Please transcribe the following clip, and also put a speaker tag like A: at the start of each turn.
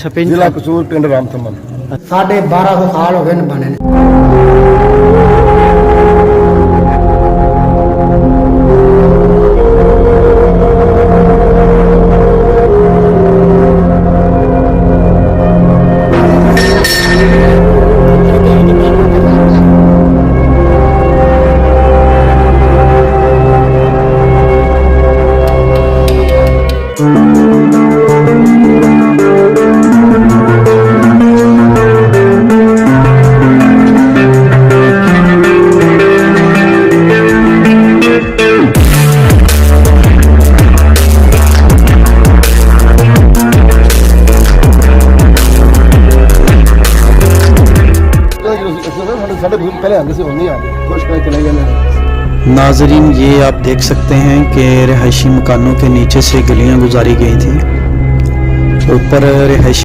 A: ਜ਼ਿਲ੍ਹਾ ਕਸੂਰ, ਪਿੰਡ ਰਾਮਥਮਨ।
B: साढ़े 1200 साल हो गए न बने।
C: नाजरीन, ये आप देख सकते हैं कि रिहायशी मकानों के नीचे से गलियां गुजारी गई थी। ऊपर रिहायशी